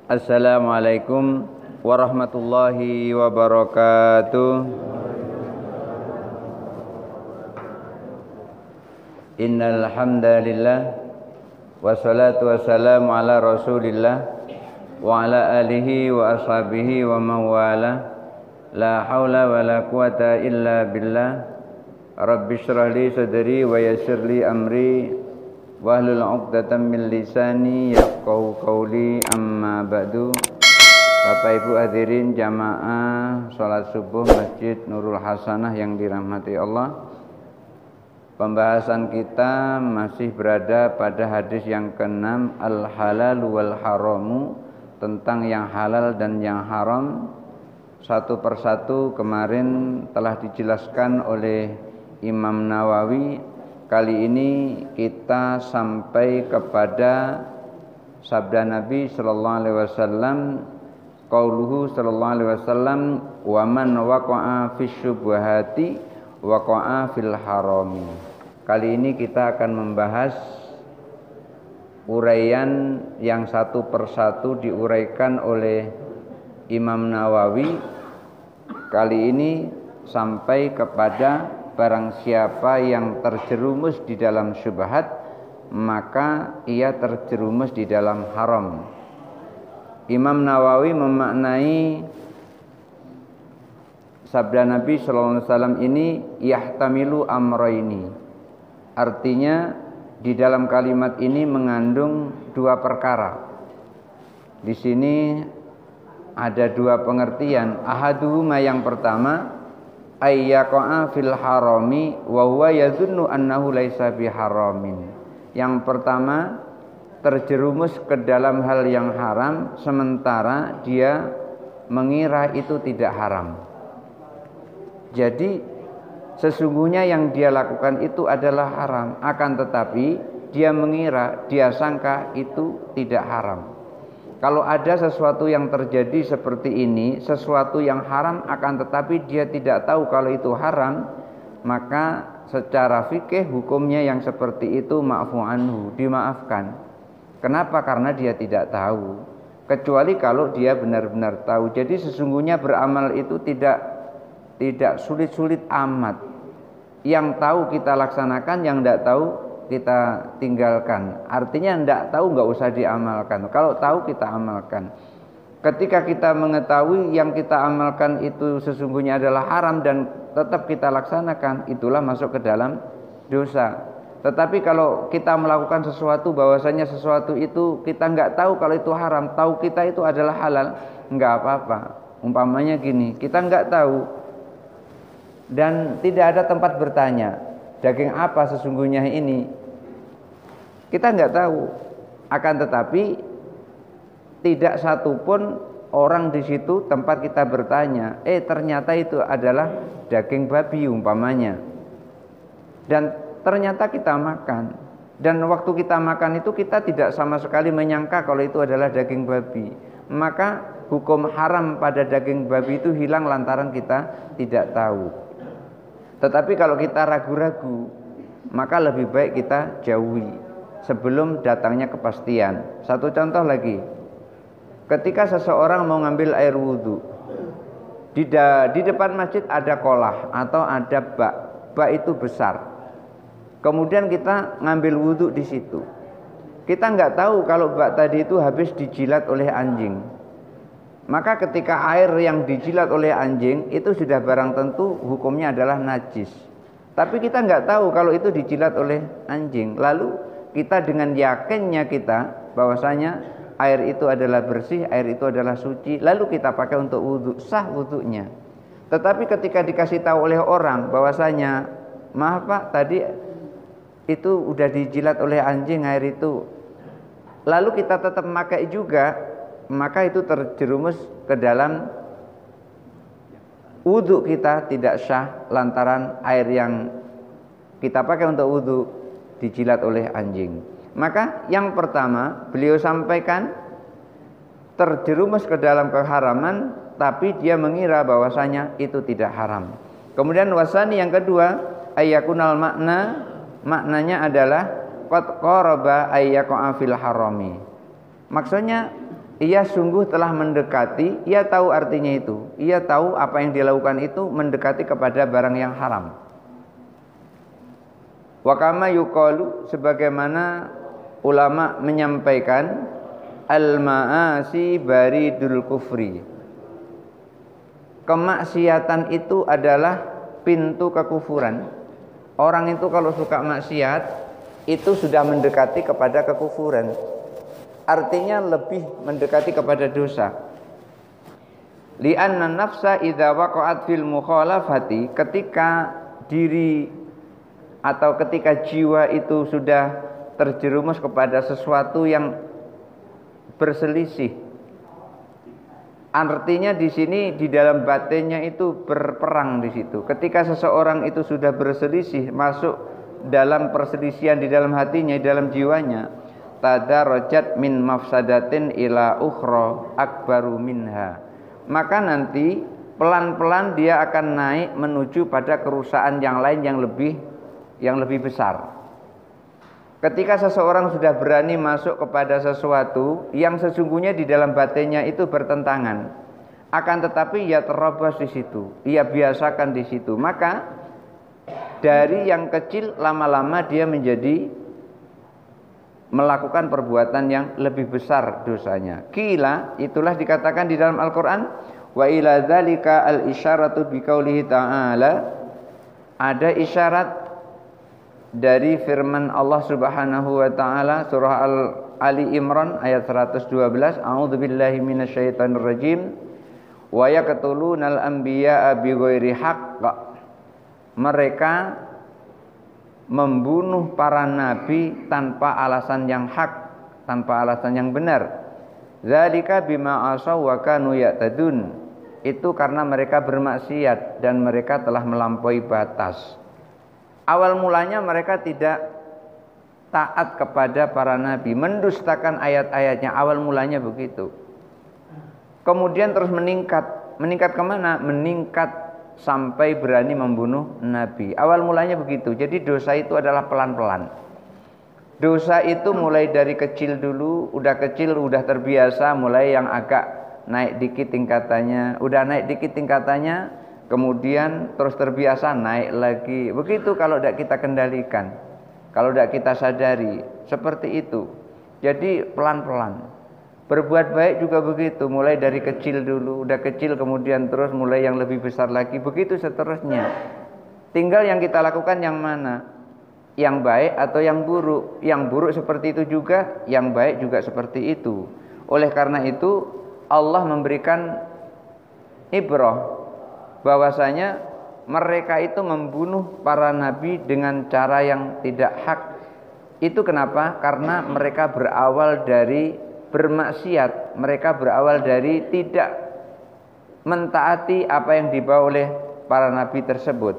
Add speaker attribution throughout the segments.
Speaker 1: Assalamualaikum warahmatullahi wabarakatuh. Innal hamdalillah wassalatu wassalamu ala Rasulillah wa ala alihi wa ashabihi wa man wala. La haula wala quwata illa billah. Rabbi shrah li sadri wa yassir li amri wahlul 'uqdatam min lisani yafqahu qawli, amma ba'du. Bapak Ibu hadirin jamaah salat subuh Masjid Nurul Hasanah yang dirahmati Allah. Pembahasan kita masih berada pada hadis yang ke-6, al-halal wal haramu, tentang yang halal dan yang haram. Satu persatu kemarin telah dijelaskan oleh Imam Nawawi. Kali ini kita sampai kepada sabda Nabi sallallahu alaihi wasallam, qauluhu sallallahu alaihi wasallam, wa man waqa'a fis syubhati waqa'a fil harami. Kali ini kita akan membahas uraian yang satu persatu diuraikan oleh Imam Nawawi. Kali ini sampai kepada barang siapa yang terjerumus di dalam syubhat, maka ia terjerumus di dalam haram. Imam Nawawi memaknai sabda Nabi sallallahu alaihi wasallam ini yahtamilu amraini. Artinya di dalam kalimat ini mengandung dua perkara. Di sini ada dua pengertian. Ahaduhuma, yang pertama, ayyaqa'a fil harami wa huwa yadhunnu annahu laisa biharamin. Yang pertama, terjerumus ke dalam hal yang haram sementara dia mengira itu tidak haram. Jadi sesungguhnya yang dia lakukan itu adalah haram, akan tetapi dia mengira, dia sangka itu tidak haram. Kalau ada sesuatu yang terjadi seperti ini, sesuatu yang haram akan tetapi dia tidak tahu kalau itu haram, maka secara fikih hukumnya yang seperti itu ma'fu anhu, dimaafkan. Kenapa? Karena dia tidak tahu. Kecuali kalau dia benar-benar tahu. Jadi sesungguhnya beramal itu tidak sulit-sulit amat. Yang tahu kita laksanakan, yang tidak tahu kita tinggalkan. Artinya tidak tahu nggak usah diamalkan. Kalau tahu kita amalkan. Ketika kita mengetahui yang kita amalkan itu sesungguhnya adalah haram dan tetap kita laksanakan, itulah masuk ke dalam dosa. Tetapi kalau kita melakukan sesuatu, bahwasanya sesuatu itu kita nggak tahu kalau itu haram, tahu kita itu adalah halal, nggak apa-apa. Umpamanya gini, kita nggak tahu dan tidak ada tempat bertanya, daging apa sesungguhnya ini, kita nggak tahu. Akan tetapi tidak satupun orang di situ tempat kita bertanya, ternyata itu adalah daging babi umpamanya, dan ternyata kita makan. Dan waktu kita makan itu kita tidak sama sekali menyangka kalau itu adalah daging babi. Maka hukum haram pada daging babi itu hilang lantaran kita tidak tahu. Tetapi kalau kita ragu-ragu, maka lebih baik kita jauhi sebelum datangnya kepastian. Satu contoh lagi, ketika seseorang mau ngambil air wudhu, di depan masjid ada kolah atau ada bak itu besar. Kemudian kita ngambil wudhu di situ. Kita nggak tahu kalau bak tadi itu habis dijilat oleh anjing. Maka ketika air yang dijilat oleh anjing itu sudah barang tentu hukumnya adalah najis. Tapi kita nggak tahu kalau itu dijilat oleh anjing. Lalu kita dengan yakinnya kita bahwasanya air itu adalah bersih, air itu adalah suci, lalu kita pakai untuk wudhu, sah wudhunya. Tetapi ketika dikasih tahu oleh orang bahwasanya, maaf Pak, tadi itu udah dijilat oleh anjing air itu, lalu kita tetap memakai juga, maka itu terjerumus ke dalam wudhu kita tidak sah lantaran air yang kita pakai untuk wudhu dijilat oleh anjing. Maka yang pertama beliau sampaikan terjerumus ke dalam keharaman, tapi dia mengira bahwasanya itu tidak haram. Kemudian wasani yang kedua, ayyakunal maknanya adalah qad qaraba ayyaqa fil harami. Maksudnya ia sungguh telah mendekati, ia tahu artinya itu, ia tahu apa yang dilakukan itu mendekati kepada barang yang haram. Wa kama yuqalu, sebagaimana ulama menyampaikan, al-ma'asi baridul kufri, kemaksiatan itu adalah pintu kekufuran. Orang itu kalau suka maksiat itu sudah mendekati kepada kekufuran, artinya lebih mendekati kepada dosa. Li'anna nafsa idza waqa'at fil mukhalafati, ketika diri atau ketika jiwa itu sudah terjerumus kepada sesuatu yang berselisih, artinya di sini di dalam batinnya itu berperang di situ. Ketika seseorang itu sudah berselisih, masuk dalam perselisihan di dalam hatinya, di dalam jiwanya, tadarajat min mafsadatin ila ukhra akbaru minha, maka nanti pelan-pelan dia akan naik menuju pada kerusakan yang lain yang lebih besar. Ketika seseorang sudah berani masuk kepada sesuatu yang sesungguhnya di dalam batinnya itu bertentangan, akan tetapi ia terobos di situ, ia biasakan di situ, maka dari yang kecil lama-lama dia menjadi melakukan perbuatan yang lebih besar dosanya. Qila, itulah dikatakan di dalam Al-Qur'an, wa ila dzalika al-isyaratu biqaulihi ta'ala, ada isyarat dari firman Allah Subhanahu wa taala surah Ali Imran ayat 112, a'udzubillahi minasyaitonir rajim, wa yaqtulunal anbiya'a bighairi haqq, mereka membunuh para nabi tanpa alasan yang hak, tanpa alasan yang benar. Dzalika bima asaw wa kanu ya'tadun, itu karena mereka bermaksiat dan mereka telah melampaui batas. Awal mulanya mereka tidak taat kepada para nabi, mendustakan ayat-ayatnya, awal mulanya begitu. Kemudian terus meningkat kemana? Meningkat sampai berani membunuh nabi. Awal mulanya begitu. Jadi dosa itu adalah pelan-pelan. Dosa itu mulai dari kecil dulu, udah terbiasa, mulai yang agak naik dikit tingkatannya, udah naik dikit tingkatannya, kemudian terus terbiasa naik lagi. Begitu kalau tidak kita kendalikan, kalau tidak kita sadari, seperti itu. Jadi pelan-pelan. Berbuat baik juga begitu, mulai dari kecil dulu, udah kecil kemudian terus mulai yang lebih besar lagi, begitu seterusnya. Tinggal yang kita lakukan yang mana? Yang baik atau yang buruk? Yang buruk seperti itu juga, yang baik juga seperti itu. Oleh karena itu Allah memberikan ibrah bahwasanya mereka itu membunuh para nabi dengan cara yang tidak hak. Itu kenapa? Karena mereka berawal dari bermaksiat, mereka berawal dari tidak mentaati apa yang dibawa oleh para nabi tersebut,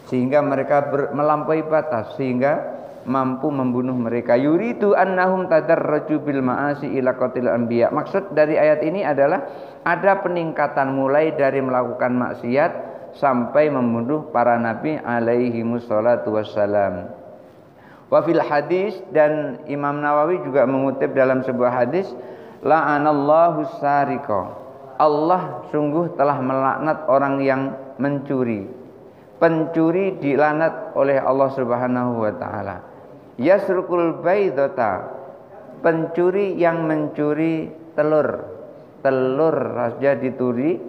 Speaker 1: sehingga mereka melampaui batas, sehingga mampu membunuh mereka. Yuridu annahum tadarraju bil ma'asi ila qatil anbiya. Maksud dari ayat ini adalah ada peningkatan mulai dari melakukan maksiat sampai membunuh para nabi alaihi wassalatu wassalam. Wa fil hadis, dan Imam Nawawi juga mengutip dalam sebuah hadis, la'anallahu sariqa, Allah sungguh telah melaknat orang yang mencuri. Pencuri dilaknat oleh Allah Subhanahu wa taala. Yasrukul baydata, pencuri yang mencuri telur saja dituri.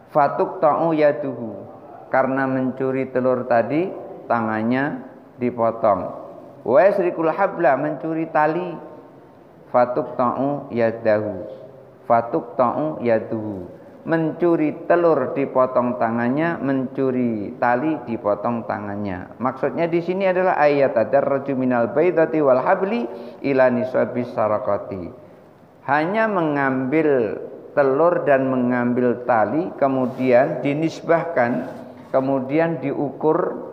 Speaker 1: Fatuk ta'u yaduhu, karena mencuri telur tadi tangannya dipotong. Wa yasrikul habla, mencuri tali. Fatuk ta'u yadahu, fatuk ta'u yaduhu, mencuri telur dipotong tangannya, mencuri tali dipotong tangannya. Maksudnya di sini adalah ayat tadarraju minal baydati wal habli ila nisabis sarakati, hanya mengambil telur dan mengambil tali, kemudian dinisbahkan, kemudian diukur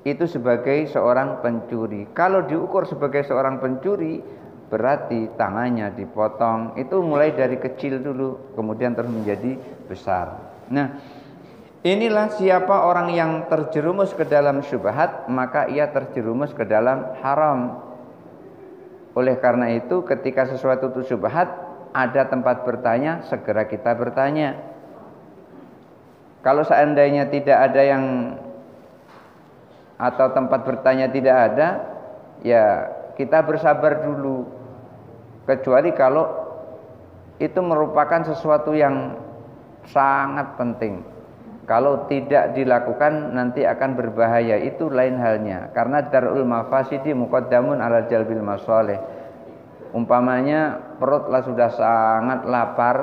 Speaker 1: itu sebagai seorang pencuri. Kalau diukur sebagai seorang pencuri, berarti tangannya dipotong. Itu mulai dari kecil dulu, kemudian terus menjadi besar. Nah, inilah siapa orang yang terjerumus ke dalam syubhat, maka ia terjerumus ke dalam haram. Oleh karena itu ketika sesuatu itu syubhat, ada tempat bertanya, segera kita bertanya. Kalau seandainya tidak ada yang atau tempat bertanya tidak ada, ya kita bersabar dulu. Kecuali kalau itu merupakan sesuatu yang sangat penting. Kalau tidak dilakukan nanti akan berbahaya, itu lain halnya. Karena darul mafasidi muqaddamun ala jalbil masalih. Umpamanya perutlah sudah sangat lapar,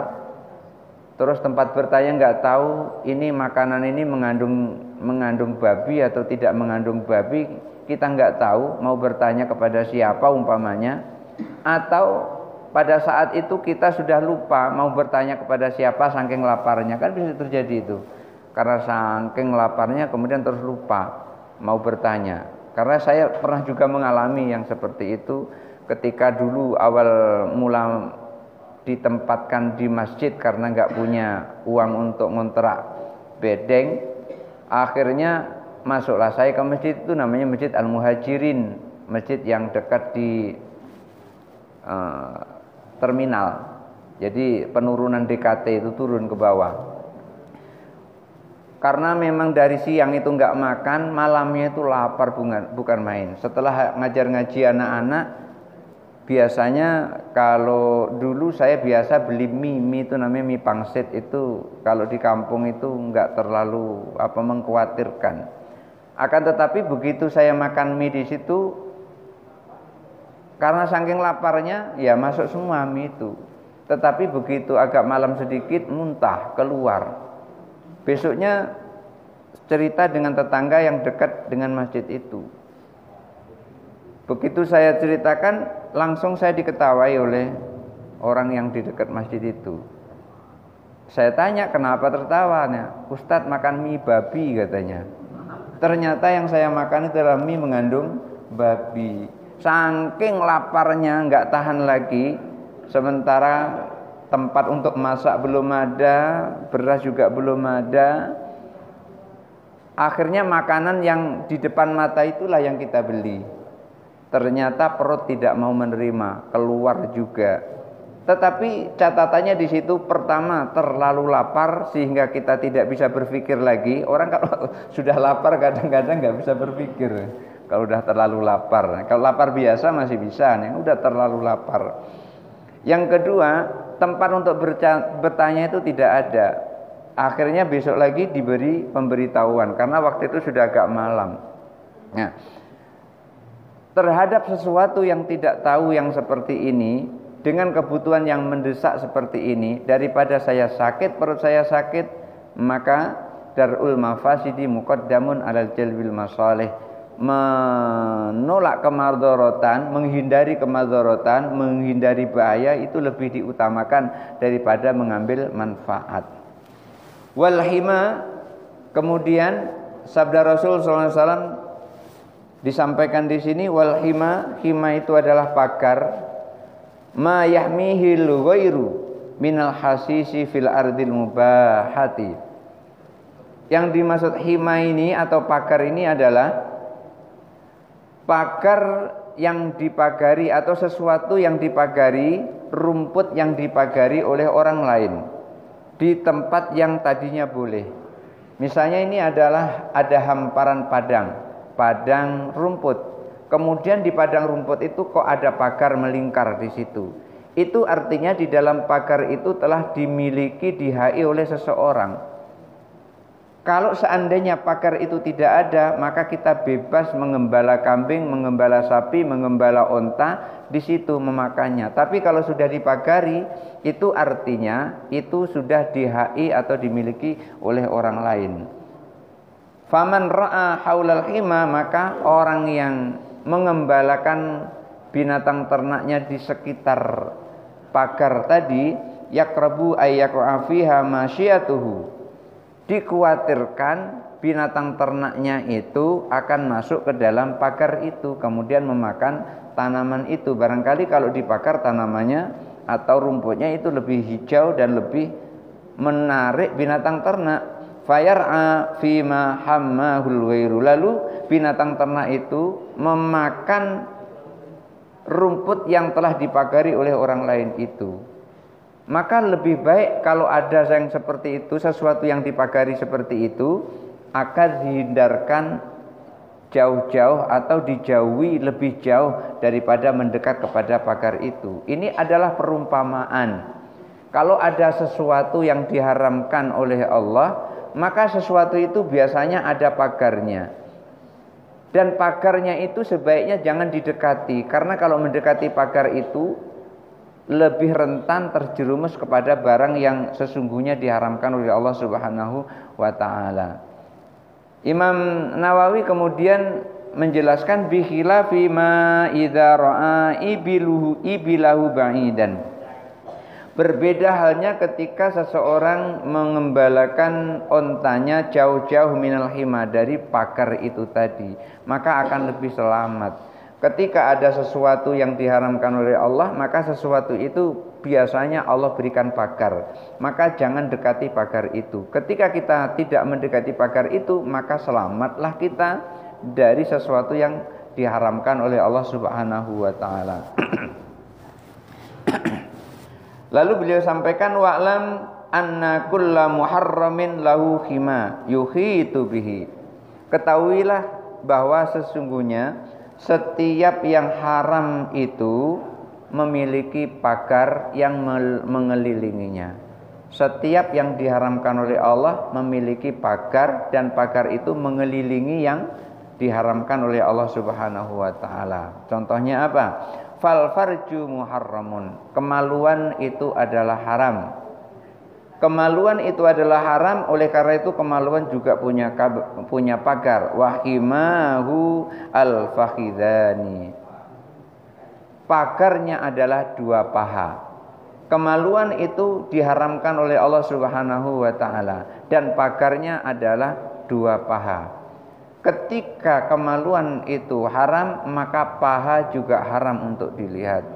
Speaker 1: terus tempat bertanya nggak tahu ini makanan ini mengandung babi atau tidak mengandung babi, kita nggak tahu, mau bertanya kepada siapa umpamanya, atau pada saat itu kita sudah lupa mau bertanya kepada siapa saking laparnya, kan bisa terjadi itu. Karena saking laparnya kemudian terus lupa mau bertanya. Karena saya pernah juga mengalami yang seperti itu ketika dulu awal mula ditempatkan di masjid karena nggak punya uang untuk ngontrak bedeng. Akhirnya masuklah saya ke masjid itu, namanya Masjid Al-Muhajirin, masjid yang dekat di terminal. Jadi penurunan DKT itu turun ke bawah. Karena memang dari siang itu nggak makan, malamnya itu lapar bukan main. Setelah ngajar-ngaji anak-anak, biasanya kalau dulu saya biasa beli mie itu namanya mie pangsit, itu kalau di kampung itu nggak terlalu mengkhawatirkan. Akan tetapi begitu saya makan mie di situ, karena saking laparnya ya masuk semua mie itu. Tetapi begitu agak malam sedikit muntah keluar. Besoknya cerita dengan tetangga yang dekat dengan masjid itu. Begitu saya ceritakan, langsung saya diketawai oleh orang yang di dekat masjid itu. Saya tanya kenapa tertawanya, Ustadz makan mie babi katanya. Ternyata yang saya makan itu adalah mie mengandung babi. Saking laparnya nggak tahan lagi, sementara tempat untuk masak belum ada, beras juga belum ada. Akhirnya makanan yang di depan mata itulah yang kita beli. Ternyata perut tidak mau menerima, keluar juga. Tetapi catatannya di situ, pertama terlalu lapar sehingga kita tidak bisa berpikir lagi. Orang kalau sudah lapar kadang-kadang nggak bisa berpikir. Kalau udah terlalu lapar, kalau lapar biasa masih bisa, nih udah terlalu lapar. Yang kedua, tempat untuk bertanya itu tidak ada. Akhirnya besok lagi diberi pemberitahuan karena waktu itu sudah agak malam. Nah, terhadap sesuatu yang tidak tahu yang seperti ini, dengan kebutuhan yang mendesak seperti ini, daripada saya sakit, perut saya sakit, maka darul mafasidi muqaddamun alal jalbil masalih. Menolak kemadharatan, menghindari kemadharatan, menghindari bahaya itu lebih diutamakan daripada mengambil manfaat. Wal hima, kemudian sabda Rasul SAW disampaikan di sini, wal hima, hima itu adalah pagar, ma yahmihil ghairu minal hasisi fil ardil mubahati. Yang dimaksud hima ini atau pagar ini adalah pagar yang dipagari atau sesuatu yang dipagari, rumput yang dipagari oleh orang lain di tempat yang tadinya boleh. Misalnya ini adalah ada hamparan padang rumput. Kemudian di padang rumput itu kok ada pagar melingkar di situ. Itu artinya di dalam pagar itu telah dimiliki, dihai oleh seseorang. Kalau seandainya pagar itu tidak ada, maka kita bebas mengembala kambing, mengembala sapi, mengembala onta, di situ memakannya. Tapi kalau sudah dipagari, itu artinya itu sudah dihai atau dimiliki oleh orang lain. Faman ra'a haulal hima, maka orang yang mengembalakan binatang ternaknya di sekitar pagar tadi, yakrabu ayyaqa fiha masyiatuhu, dikhawatirkan binatang ternaknya itu akan masuk ke dalam pagar itu, kemudian memakan tanaman itu. Barangkali kalau dibakar tanamannya atau rumputnya itu lebih hijau dan lebih menarik binatang ternak. Fayar'a fima hammahul ghairu, lalu binatang ternak itu memakan rumput yang telah dipagari oleh orang lain itu. Maka lebih baik kalau ada yang seperti itu, sesuatu yang dipagari seperti itu, akan dihindarkan jauh-jauh atau dijauhi lebih jauh daripada mendekat kepada pagar itu. Ini adalah perumpamaan. Kalau ada sesuatu yang diharamkan oleh Allah, maka sesuatu itu biasanya ada pagarnya. Dan pagarnya itu sebaiknya jangan didekati, karena kalau mendekati pagar itu lebih rentan terjerumus kepada barang yang sesungguhnya diharamkan oleh Allah Subhanahu wa taala. Imam Nawawi kemudian menjelaskan bikhilafi ma idza ra'a ibilahu ba'idan. Berbeda halnya ketika seseorang mengembalakan ontanya jauh-jauh minal hima, dari pagar itu tadi, maka akan lebih selamat. Ketika ada sesuatu yang diharamkan oleh Allah, maka sesuatu itu biasanya Allah berikan pagar, maka jangan dekati pagar itu. Ketika kita tidak mendekati pagar itu, maka selamatlah kita dari sesuatu yang diharamkan oleh Allah Subhanahu wa taala. Lalu beliau sampaikan, wa'lam anna kulla muharramin lahu khima yuhitu bihi. Ketahuilah bahwa sesungguhnya setiap yang haram itu memiliki pagar yang mengelilinginya. Setiap yang diharamkan oleh Allah memiliki pagar, dan pagar itu mengelilingi yang diharamkan oleh Allah Subhanahu wa taala. Contohnya apa? Fal farju muharramun. Kemaluan itu adalah haram. Kemaluan itu adalah haram, oleh karena itu kemaluan juga punya pagar. Wahimahu al-fakhidhani. Pagarnya adalah dua paha. Kemaluan itu diharamkan oleh Allah Subhanahu wa taala, dan pagarnya adalah dua paha. Ketika kemaluan itu haram, maka paha juga haram untuk dilihat.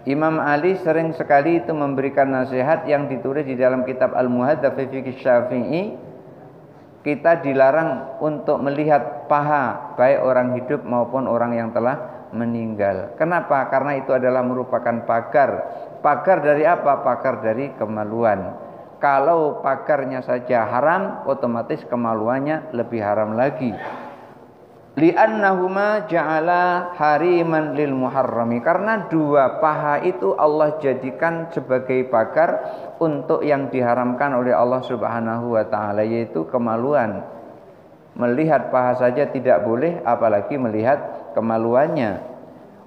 Speaker 1: Imam Ali sering sekali itu memberikan nasihat yang ditulis di dalam kitab Al-Muhadzab fi Fiqh Syafi'i. Kita dilarang untuk melihat paha, baik orang hidup maupun orang yang telah meninggal. Kenapa? Karena itu adalah merupakan pagar. Pagar dari apa? Pagar dari kemaluan. Kalau pagarnya saja haram, otomatis kemaluannya lebih haram lagi. Li'annahuma ja'ala hariman lil muharrami. Karena dua paha itu Allah jadikan sebagai pagar untuk yang diharamkan oleh Allah Subhanahu wa taala, yaitu kemaluan. Melihat paha saja tidak boleh, apalagi melihat kemaluannya.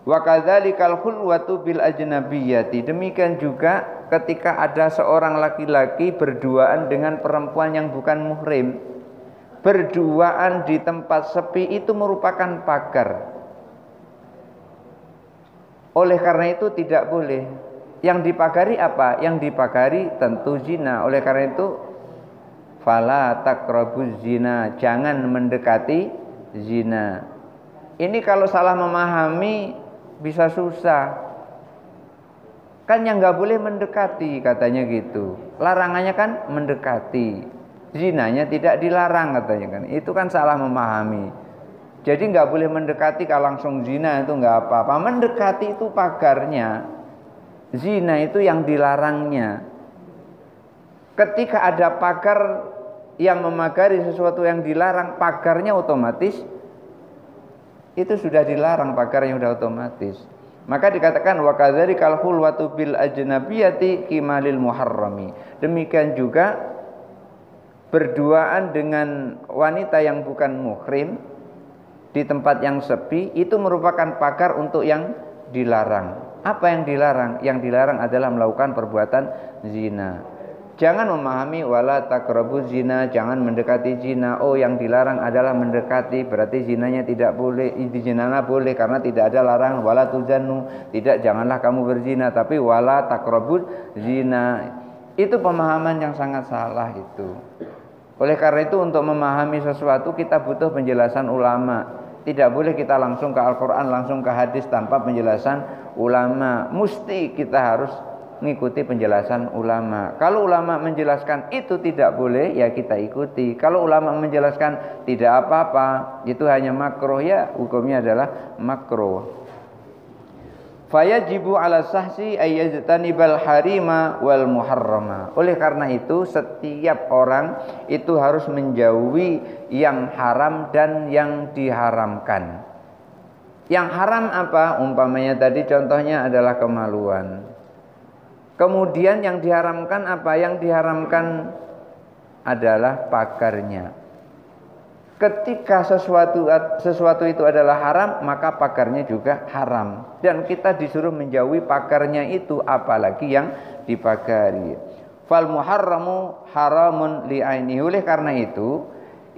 Speaker 1: Wa kadzalikal khulwatu bil ajnabiyyati. Demikian juga ketika ada seorang laki-laki berduaan dengan perempuan yang bukan muhrim. Berduaan di tempat sepi itu merupakan pagar. Oleh karena itu tidak boleh. Yang dipagari apa? Yang dipagari tentu zina. Oleh karena itu fala taqrabuz zina, jangan mendekati zina. Ini kalau salah memahami bisa susah. Kan yang nggak boleh mendekati katanya gitu. Larangannya kan mendekati. Zinanya tidak dilarang katanya kan. Itu kan salah memahami. Jadi nggak boleh mendekati, kalau langsung zina itu nggak apa-apa. Mendekati itu pagarnya. Zina itu yang dilarangnya. Ketika ada pagar yang memagari sesuatu yang dilarang, pagarnya otomatis itu sudah dilarang, pagarnya sudah otomatis. Maka dikatakan wa kadzzalikal khulwatu bil ajnabiyati kimalil muharrami. Demikian juga berduaan dengan wanita yang bukan muhrim di tempat yang sepi itu merupakan pagar untuk yang dilarang. Apa yang dilarang? Yang dilarang adalah melakukan perbuatan zina. Jangan memahami wala taqrabuz zina, jangan mendekati zina. Oh, yang dilarang adalah mendekati, berarti zinanya tidak boleh. Zinana boleh karena tidak ada larangan. Wala tuzannu, tidak, janganlah kamu berzina, tapi wala taqrabuz zina. Itu pemahaman yang sangat salah itu. Oleh karena itu untuk memahami sesuatu kita butuh penjelasan ulama. Tidak boleh kita langsung ke Al-Quran, langsung ke hadis tanpa penjelasan ulama. Mesti kita harus mengikuti penjelasan ulama. Kalau ulama menjelaskan itu tidak boleh, ya kita ikuti. Kalau ulama menjelaskan tidak apa-apa, itu hanya makruh, ya hukumnya adalah makruh. Fayajibu ala sahsi ayyajtanibal harima wal muharrama. Oleh karena itu setiap orang itu harus menjauhi yang haram dan yang diharamkan. Yang haram apa? Umpamanya tadi contohnya adalah kemaluan. Kemudian yang diharamkan apa? Yang diharamkan adalah pagarnya. Ketika sesuatu itu adalah haram, maka pagarnya juga haram. Dan kita disuruh menjauhi pagarnya itu, apalagi yang dipagari. Fal muharramu haramun li'ainihi. Oleh karena itu,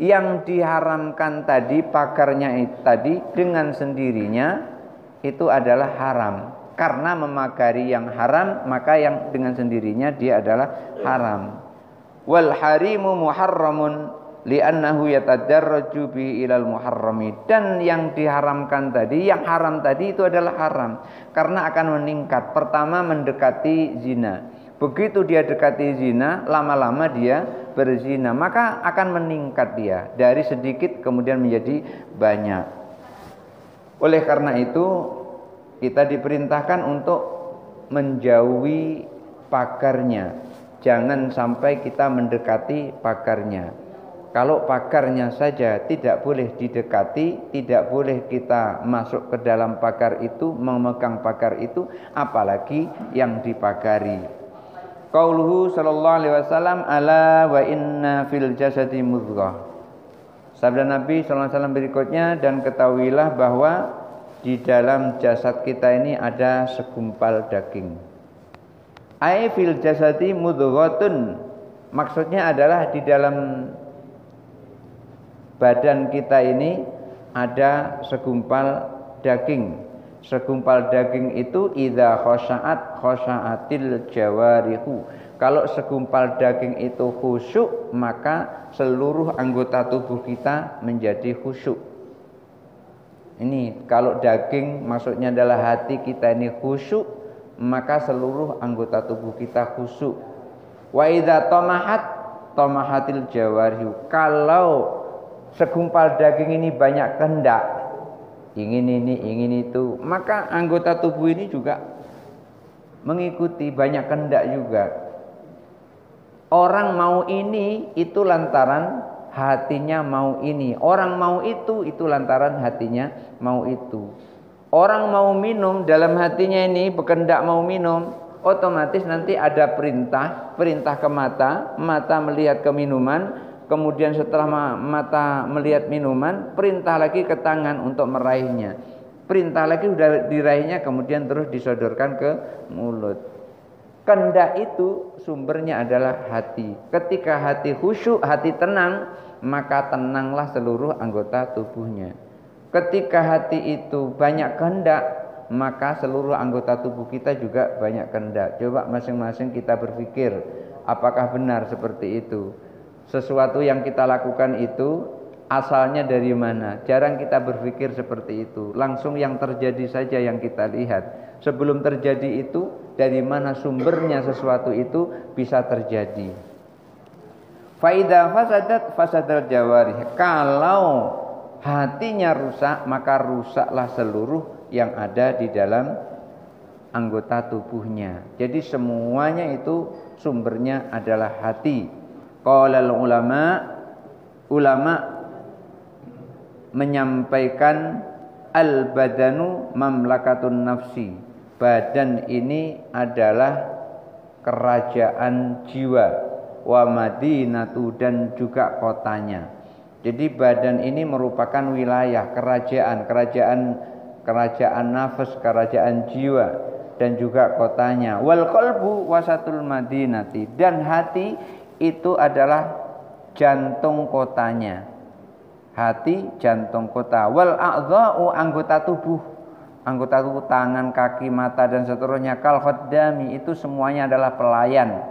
Speaker 1: yang diharamkan tadi, pagarnya itu tadi dengan sendirinya itu adalah haram. Karena memagari yang haram, maka yang dengan sendirinya dia adalah haram. Wal harimu muharramun li'annahu yatadarraju bi ilal muharrami. Dan yang diharamkan tadi, yang haram tadi itu adalah haram karena akan meningkat. Pertama mendekati zina. Begitu dia dekati zina, lama-lama dia berzina, maka akan meningkat dia dari sedikit kemudian menjadi banyak. Oleh karena itu kita diperintahkan untuk menjauhi pagarnya. Jangan sampai kita mendekati pagarnya. Kalau pagarnya saja tidak boleh didekati, tidak boleh kita masuk ke dalam pagar itu, memegang pagar itu, apalagi yang dipagari. Qauluhu sallallahu alaihi wasallam, ala wa inna fil jasadi mudghah. Sabda Nabi sallallahu alaihi wasallam berikutnya, dan ketahuilah bahwa di dalam jasad kita ini ada segumpal daging. Ai fil jasadi mudghatun. Maksudnya adalah di dalam badan kita ini ada segumpal daging. Segumpal daging itu idza khosya'atil jawarihu. Kalau segumpal daging itu khusyuk, maka seluruh anggota tubuh kita menjadi khusyuk. Ini kalau daging maksudnya adalah hati kita ini khusyuk, maka seluruh anggota tubuh kita khusyuk. Wa idza tamahatil jawarihu. Kalau segumpal daging ini banyak kehendak, ingin ini, ingin itu, maka anggota tubuh ini juga mengikuti, banyak kehendak juga. Orang mau ini itu lantaran hatinya mau ini. Orang mau itu lantaran hatinya mau itu. Orang mau minum, dalam hatinya ini berkehendak mau minum, otomatis nanti ada perintah ke mata, mata melihat ke minuman. Kemudian setelah mata melihat minuman, perintah lagi ke tangan untuk meraihnya. Perintah lagi sudah diraihnya, kemudian terus disodorkan ke mulut. Kehendak itu sumbernya adalah hati. Ketika hati khusyuk, hati tenang, maka tenanglah seluruh anggota tubuhnya. Ketika hati itu banyak kehendak, maka seluruh anggota tubuh kita juga banyak kehendak. Coba masing-masing kita berpikir, apakah benar seperti itu? Sesuatu yang kita lakukan itu asalnya dari mana? Jarang kita berpikir seperti itu. Langsung yang terjadi saja yang kita lihat. Sebelum terjadi itu, dari mana sumbernya sesuatu itu bisa terjadi. Faida fasadal jawarih. Kalau hatinya rusak, maka rusaklah seluruh yang ada di dalam anggota tubuhnya. Jadi semuanya itu sumbernya adalah hati. Qala ulama menyampaikan al-badanu mamlakatun nafsi. Badan ini adalah kerajaan jiwa, wa madinatu, dan juga kotanya. Jadi badan ini merupakan wilayah kerajaan nafas, kerajaan jiwa, dan juga kotanya. Wal qalbu wasatul madinati, dan hati itu adalah jantung kotanya. Hati jantung kota. Wal a'dha'u, anggota tubuh, tangan, kaki, mata, dan seterusnya. Kal khaddami, itu semuanya adalah pelayan.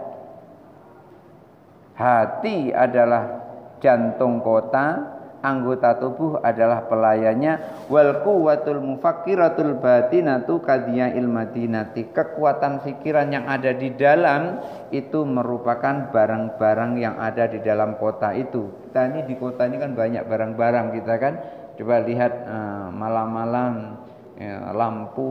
Speaker 1: Hati adalah jantung kota, anggota tubuh adalah pelayannya. Wal quwwatul mufakkiratul batinatu kadiya'il madinati, kekuatan pikiran yang ada di dalam itu merupakan barang-barang yang ada di dalam kota itu. Kita ini di kota ini kan banyak barang-barang kita kan. Coba lihat malam-malam ya, lampu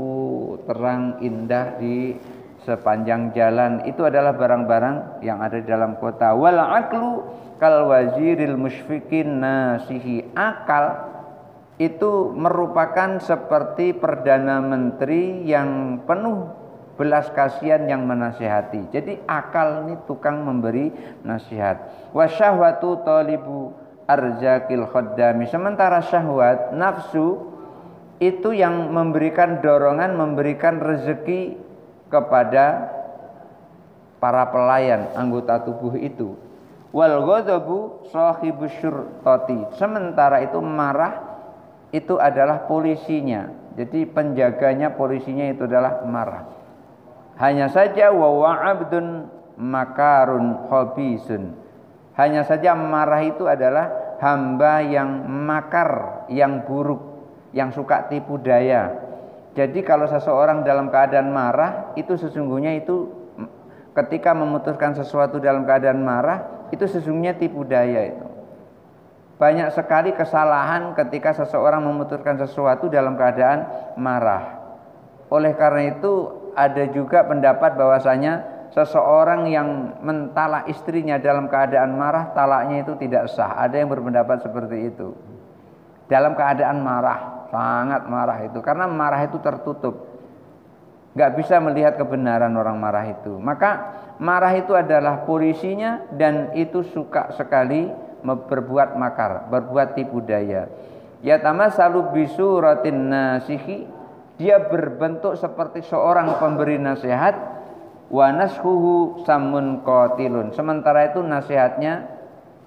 Speaker 1: terang indah di sepanjang jalan, itu adalah barang-barang yang ada di dalam kota. Wal aqlu kal waziril musyfiqin nasihi, akal itu merupakan seperti perdana menteri yang penuh belas kasihan yang menasihati. Jadi akal ini tukang memberi nasihat. Wa syahwatu talibu arzakil khaddami, sementara syahwat nafsu itu yang memberikan dorongan, memberikan rezeki kepada para pelayan anggota tubuh itu. Wal ghadabu sahibus syurtati, sementara itu marah itu adalah polisinya. Jadi penjaganya, polisinya itu adalah marah. Hanya saja wa wa'abdun makarun khabisun, hanya saja marah itu adalah hamba yang makar, yang buruk, yang suka tipu daya. Jadi kalau seseorang dalam keadaan marah, itu sesungguhnya itu ketika memutuskan sesuatu dalam keadaan marah, itu sesungguhnya tipu daya itu. Banyak sekali kesalahan ketika seseorang memutuskan sesuatu dalam keadaan marah. Oleh karena itu ada juga pendapat bahwasanya seseorang yang mentalak istrinya dalam keadaan marah, talaknya itu tidak sah. Ada yang berpendapat seperti itu. Dalam keadaan marah, sangat marah itu, karena marah itu tertutup, nggak bisa melihat kebenaran orang marah itu. Maka marah itu adalah polisinya, dan itu suka sekali berbuat makar, berbuat tipu daya. Ya tamassalu bisuratin nasihi, dia berbentuk seperti seorang pemberi nasihat. Wa nashuhu samun qatilun, sementara itu nasihatnya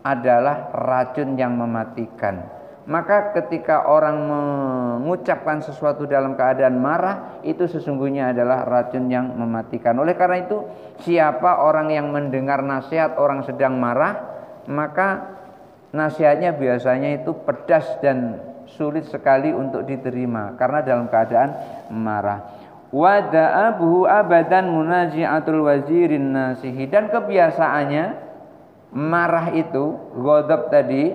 Speaker 1: adalah racun yang mematikan. Maka ketika orang mengucapkan sesuatu dalam keadaan marah, itu sesungguhnya adalah racun yang mematikan. Oleh karena itu, siapa orang yang mendengar nasihat orang sedang marah, maka nasihatnya biasanya itu pedas dan sulit sekali untuk diterima karena dalam keadaan marah. Wada'abuhu abadan munazi'atul wazirin nasihi, dan kebiasaannya marah itu, ghadab tadi,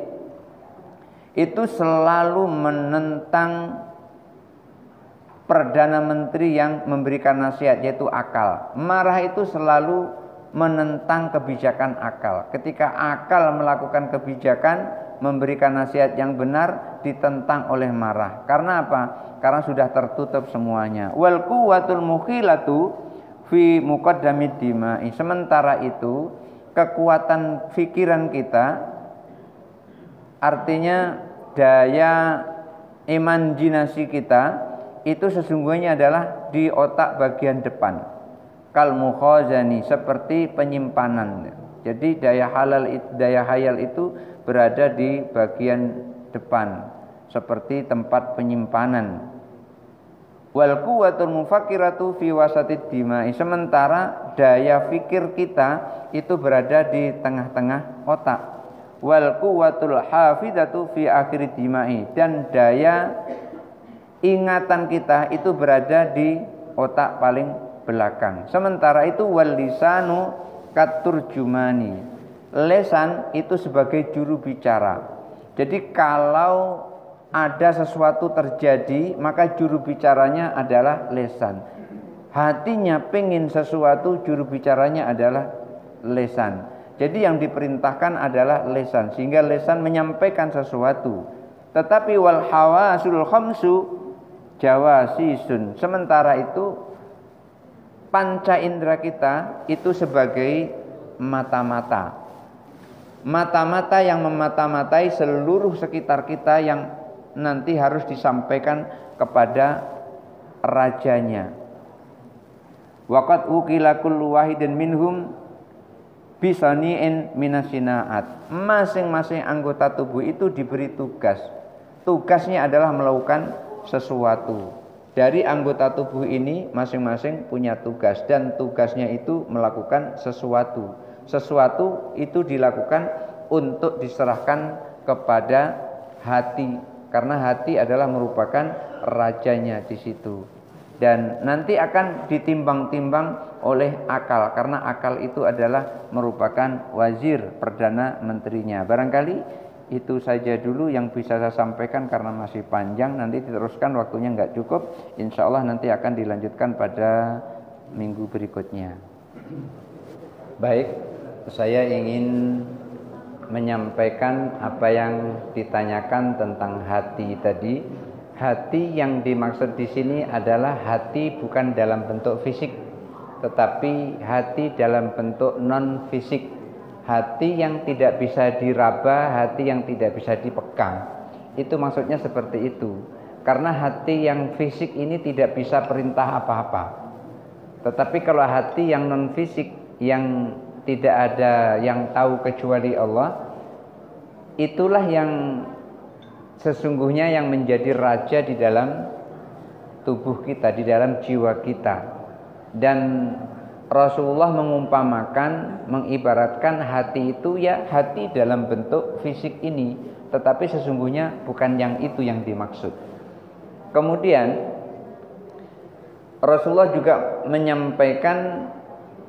Speaker 1: itu selalu menentang perdana menteri yang memberikan nasihat, yaitu akal. Marah itu selalu menentang kebijakan akal. Ketika akal melakukan kebijakan, memberikan nasihat yang benar, ditentang oleh marah. Karena apa? Karena sudah tertutup semuanya. Wal quwwatul mukhilatu fi muqaddamid dima'i, sementara itu kekuatan pikiran kita, artinya daya imajinasi kita, itu sesungguhnya adalah di otak bagian depan. Kal mukhazani, seperti penyimpanan. Jadi daya hayal itu berada di bagian depan, seperti tempat penyimpanan. Wal quwwatul mufakkiratu fi wasatid dima'i, sementara daya fikir kita itu berada di tengah-tengah otak. Wal quwwatul hafidatu fi akhirid dima'i, dan daya ingatan kita itu berada di otak paling belakang. Sementara itu wal lisanu katurjumani, lesan itu sebagai juru bicara. Jadi kalau ada sesuatu terjadi, maka juru bicaranya adalah lesan. Hatinya pengen sesuatu, juru bicaranya adalah lesan. Jadi yang diperintahkan adalah lesan, sehingga lesan menyampaikan sesuatu. Tetapi wal hawasul khamsu jawasisun, sementara itu panca indera kita itu sebagai mata-mata. Mata-mata yang memata-matai seluruh sekitar kita, yang nanti harus disampaikan kepada rajanya. Waqad ukila kullu wahidin minhum bisani'in minasinaat, masing-masing anggota tubuh itu diberi tugas. Tugasnya adalah melakukan sesuatu. Dari anggota tubuh ini masing-masing punya tugas, dan tugasnya itu melakukan sesuatu. Sesuatu itu dilakukan untuk diserahkan kepada hati, karena hati adalah merupakan rajanya di situ. Dan nanti akan ditimbang-timbang oleh akal, karena akal itu adalah merupakan wazir, perdana menterinya. Barangkali Itu saja dulu yang bisa saya sampaikan karena masih panjang, nanti diteruskan waktunya nggak cukup. Insya Allah nanti akan dilanjutkan pada minggu berikutnya. Baik, saya ingin menyampaikan apa yang ditanyakan tentang hati tadi. Hati yang dimaksud di sini adalah hati bukan dalam bentuk fisik, tetapi hati dalam bentuk non fisik. Hati yang tidak bisa diraba, hati yang tidak bisa dipegang. Itu maksudnya seperti itu. Karena hati yang fisik ini tidak bisa perintah apa-apa. Tetapi kalau hati yang non fisik, yang tidak ada yang tahu kecuali Allah, itulah yang sesungguhnya yang menjadi raja di dalam tubuh kita, di dalam jiwa kita. Dan Rasulullah mengumpamakan, mengibaratkan hati itu ya hati dalam bentuk fisik ini, tetapi sesungguhnya bukan yang itu yang dimaksud. Kemudian Rasulullah juga menyampaikan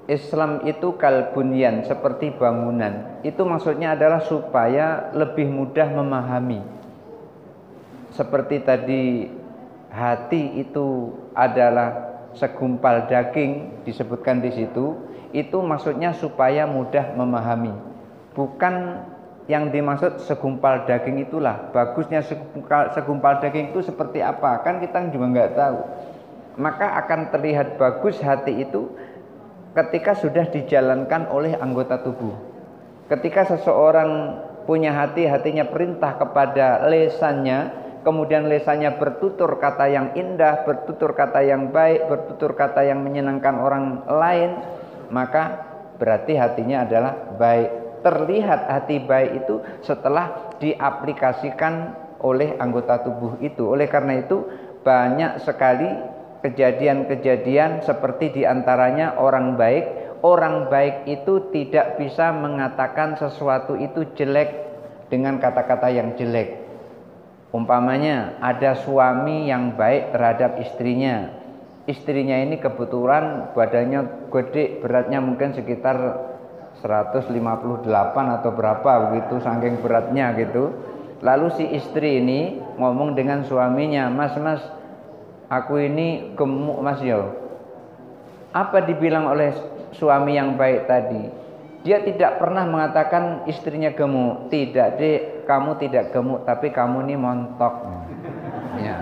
Speaker 1: Islam itu kalbunyan, seperti bangunan. Itu maksudnya adalah supaya lebih mudah memahami. Seperti tadi hati itu adalah segumpal daging disebutkan di situ, itu maksudnya supaya mudah memahami. Bukan yang dimaksud segumpal daging itulah. Bagusnya segumpal daging itu seperti apa? Kan kita juga nggak tahu. Maka akan terlihat bagus hati itu ketika sudah dijalankan oleh anggota tubuh. Ketika seseorang punya hati, hatinya perintah kepada lesannya, kemudian lesannya bertutur kata yang indah, bertutur kata yang baik, bertutur kata yang menyenangkan orang lain, maka berarti hatinya adalah baik. Terlihat hati baik itu setelah diaplikasikan oleh anggota tubuh itu. Oleh karena itu banyak sekali kejadian-kejadian seperti diantaranya orang baik. Orang baik itu tidak bisa mengatakan sesuatu itu jelek dengan kata-kata yang jelek. Umpamanya ada suami yang baik terhadap istrinya. Istrinya ini kebetulan badannya gede, beratnya mungkin sekitar 158 atau berapa begitu, saking beratnya gitu. Lalu si istri ini ngomong dengan suaminya, "Mas, aku ini gemuk mas yo." Apa dibilang oleh suami yang baik tadi? Dia tidak pernah mengatakan istrinya gemuk. Tidak, Dek, kamu tidak gemuk, tapi kamu ini montok. Ya.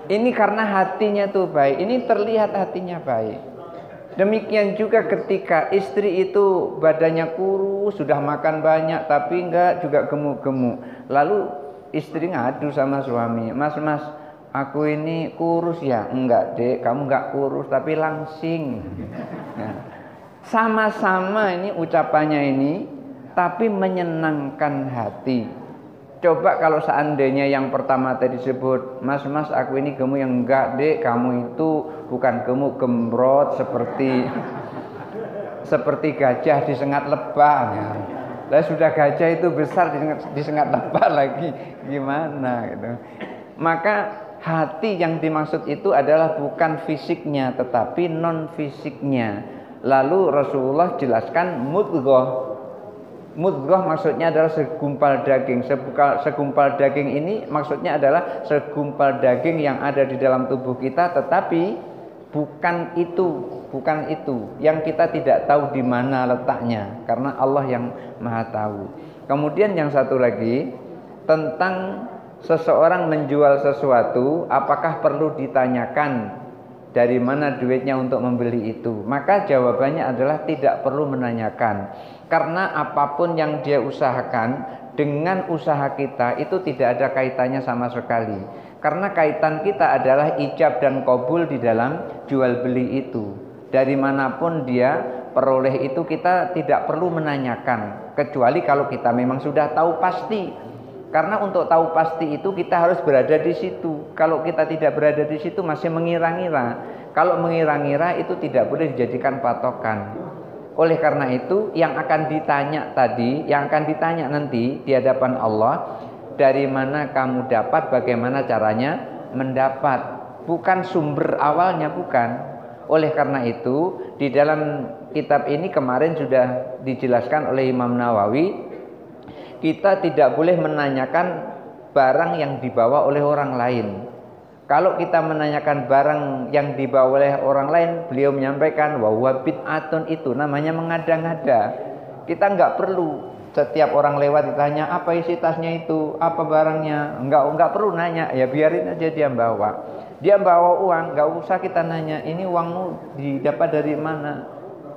Speaker 1: Ini karena hatinya tuh baik. Ini terlihat hatinya baik. Demikian juga ketika istri itu badannya kurus, sudah makan banyak, tapi enggak juga gemuk-gemuk. Lalu istri ngadu sama suami, "Mas, aku ini kurus ya?" "Enggak, Dek, kamu enggak kurus, tapi langsing." Nah, sama-sama ini ucapannya ini, tapi menyenangkan hati. Coba kalau seandainya yang pertama tadi disebut, "Mas, aku ini gemuk." Yang "Enggak, Dek, kamu itu bukan gemuk, gembrot seperti gajah disengat lebah." Ya. Lah sudah gajah itu besar disengat lebah lagi, gimana gitu. Maka hati yang dimaksud itu adalah bukan fisiknya, tetapi non fisiknya. Lalu Rasulullah jelaskan mudghah. Mudghah maksudnya adalah segumpal daging. Segumpal daging ini maksudnya adalah segumpal daging yang ada di dalam tubuh kita, tetapi bukan itu yang kita tidak tahu di mana letaknya, karena Allah yang Maha tahu. Kemudian yang satu lagi tentang seseorang menjual sesuatu, apakah perlu ditanyakan dari mana duitnya untuk membeli itu? Maka jawabannya adalah tidak perlu menanyakan. Karena apapun yang dia usahakan dengan usaha kita itu tidak ada kaitannya sama sekali. Karena kaitan kita adalah ijab dan qabul di dalam jual beli itu. Dari manapun dia peroleh itu kita tidak perlu menanyakan. Kecuali kalau kita memang sudah tahu pasti. Karena untuk tahu pasti itu kita harus berada di situ. Kalau kita tidak berada di situ masih mengira-ngira. Kalau mengira-ngira itu tidak boleh dijadikan patokan. Oleh karena itu yang akan ditanya tadi, yang akan ditanya nanti di hadapan Allah, dari mana kamu dapat, bagaimana caranya mendapat. Bukan sumber awalnya, bukan. Oleh karena itu di dalam kitab ini kemarin sudah dijelaskan oleh Imam Nawawi, Kita tidak boleh menanyakan barang yang dibawa oleh orang lain. Kalau kita menanyakan barang yang dibawa oleh orang lain, beliau menyampaikan bahwa bid'atun itu namanya mengada-ngada. Kita nggak perlu setiap orang lewat ditanya apa isi tasnya itu, apa barangnya. Nggak perlu nanya, ya biarin aja dia bawa. Dia bawa uang, nggak usah kita nanya ini uangmu didapat dari mana.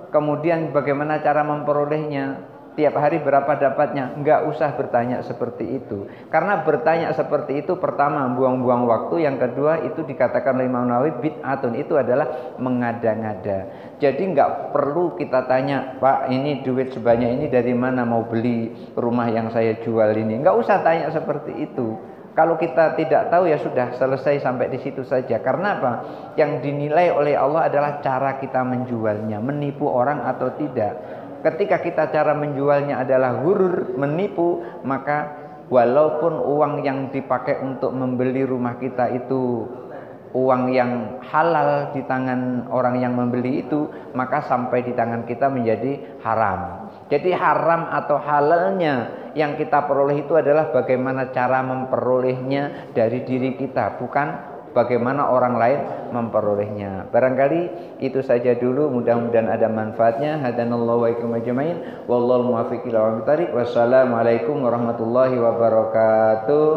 Speaker 1: Kemudian bagaimana cara memperolehnya? Tiap hari berapa dapatnya? Enggak usah bertanya seperti itu. Karena bertanya seperti itu pertama buang-buang waktu, yang kedua itu dikatakan oleh Imam Nawawi bid'atun, itu adalah mengada-ngada. Jadi enggak perlu kita tanya, "Pak, ini duit sebanyak ini dari mana mau beli rumah yang saya jual ini?" Enggak usah tanya seperti itu. Kalau kita tidak tahu ya sudah, selesai sampai di situ saja. Karena apa? Yang dinilai oleh Allah adalah cara kita menjualnya, menipu orang atau tidak. Ketika kita cara menjualnya adalah gurur, menipu, maka walaupun uang yang dipakai untuk membeli rumah kita itu uang yang halal di tangan orang yang membeli itu, maka sampai di tangan kita menjadi haram. Jadi haram atau halalnya yang kita peroleh itu adalah bagaimana cara memperolehnya dari diri kita, bukan bagaimana orang lain memperolehnya. Barangkali itu saja dulu, mudah-mudahan ada manfaatnya. Hadanallahu wa iyyakum ajmain. Wallahu muwaffiq ila aqwamit thoriq. Wassalamualaikum warahmatullahi wabarakatuh.